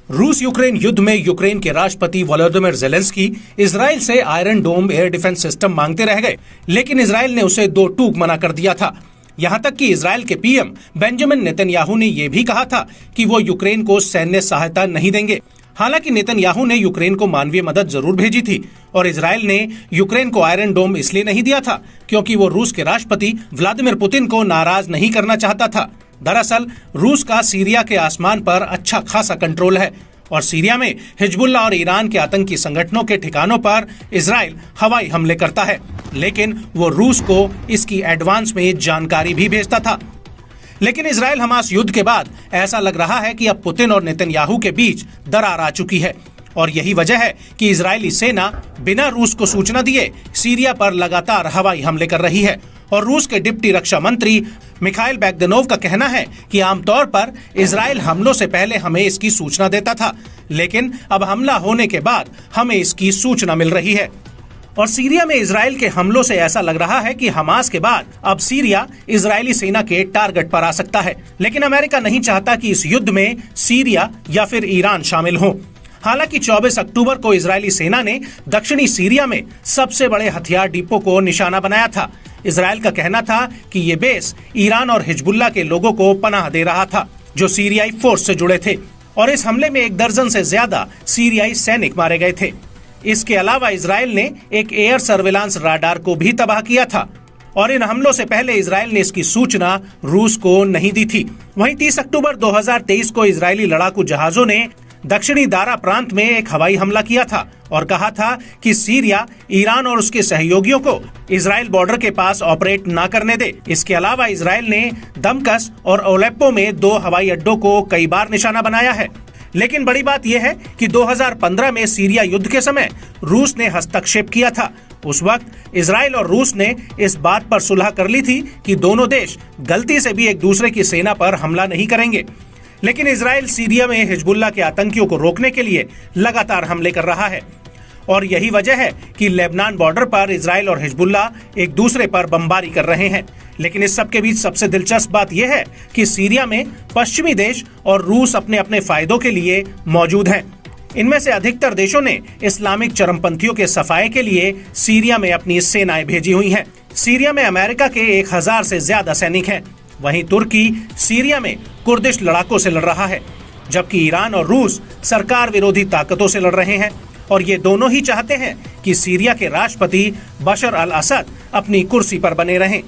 रूस यूक्रेन युद्ध में यूक्रेन के राष्ट्रपति वोलोदिमीर ज़ेलेंस्की इजराइल से आयरन डोम एयर डिफेंस सिस्टम मांगते रह गए, लेकिन इजराइल ने उसे दो टूक मना कर दिया था। यहां तक कि इजराइल के पीएम बेंजामिन नेतन्याहू ने यह भी कहा था कि वो यूक्रेन को सैन्य सहायता नहीं देंगे। हालांकि नेतन्याहू ने यूक्रेन को मानवीय मदद जरूर भेजी थी और इजराइल ने यूक्रेन को आयरन डोम इसलिए नहीं दिया था क्योंकि वो रूस के राष्ट्रपति व्लादिमीर पुतिन को नाराज नहीं करना चाहता था। दरअसल रूस का सीरिया के आसमान पर अच्छा खासा कंट्रोल है और सीरिया में हिजबुल्लाह और ईरान के आतंकी संगठनों के ठिकानों पर इजराइल हवाई हमले करता है, लेकिन वो रूस को इसकी एडवांस में जानकारी भी भेजता था। लेकिन इजराइल हमास युद्ध के बाद ऐसा लग रहा है कि अब पुतिन और नेतन्याहू के बीच दरार आ चुकी है और यही वजह है कि इजरायली सेना बिना रूस को सूचना दिए सीरिया पर लगातार हवाई हमले कर रही है। और रूस के डिप्टी रक्षा मंत्री मिखाइल बैगदनोव का कहना है कि आमतौर पर इजराइल हमलों से पहले हमें इसकी सूचना देता था, लेकिन अब हमला होने के बाद हमें इसकी सूचना मिल रही है। और सीरिया में इजराइल के हमलों से ऐसा लग रहा है कि हमास के बाद अब सीरिया इजरायली सेना के टारगेट पर आ सकता है, लेकिन अमेरिका नहीं चाहता कि इस युद्ध में सीरिया या फिर ईरान शामिल हो। हालांकि 24 अक्टूबर को इजरायली सेना ने दक्षिणी सीरिया में सबसे बड़े हथियार डिपो को निशाना बनाया था। इजराइल का कहना था कि ये बेस ईरान और हिजबुल्लाह के लोगों को पनाह दे रहा था जो सीरियाई फोर्स से जुड़े थे और इस हमले में 1 दर्जन से ज्यादा सीरियाई सैनिक मारे गए थे। इसके अलावा इजराइल ने एक एयर सर्विलांस राडार को भी तबाह किया था और इन हमलों से पहले इजराइल ने इसकी सूचना रूस को नहीं दी थी। वहीं 30 अक्टूबर 2023 को इजरायली लड़ाकू जहाजों ने दक्षिणी दारा प्रांत में एक हवाई हमला किया था और कहा था कि सीरिया ईरान और उसके सहयोगियों को इजराइल बॉर्डर के पास ऑपरेट ना करने दे। इसके अलावा इजराइल ने दमकस और ओलेप्पो में 2 हवाई अड्डों को कई बार निशाना बनाया है। लेकिन बड़ी बात यह है कि 2015 में सीरिया युद्ध के समय रूस ने हस्तक्षेप किया था। उस वक्त इजराइल और रूस ने इस बात पर सुलह कर ली थी कि दोनों देश गलती से भी एक दूसरे की सेना पर हमला नहीं करेंगे, लेकिन इजराइल सीरिया में हिजबुल्लाह के आतंकियों को रोकने के लिए लगातार हमले कर रहा है और यही वजह है कि लेबनान बॉर्डर पर इजराइल और हिजबुल्लाह एक दूसरे पर बमबारी कर रहे हैं। लेकिन इस सब के बीच सबसे दिलचस्प बात यह है कि सीरिया में पश्चिमी देश और रूस अपने अपने फायदों के लिए मौजूद हैं। इनमें से अधिकतर देशों ने इस्लामिक चरमपंथियों के सफाये के लिए सीरिया में अपनी सेनाएं भेजी हुई हैं। सीरिया में अमेरिका के 1000 से ज्यादा सैनिक हैं। वहीं तुर्की सीरिया में कुर्दिश लड़ाकों से लड़ रहा है, जबकि ईरान और रूस सरकार विरोधी ताकतों से लड़ रहे हैं और ये दोनों ही चाहते हैं कि सीरिया के राष्ट्रपति बशर अल असद अपनी कुर्सी पर बने रहें।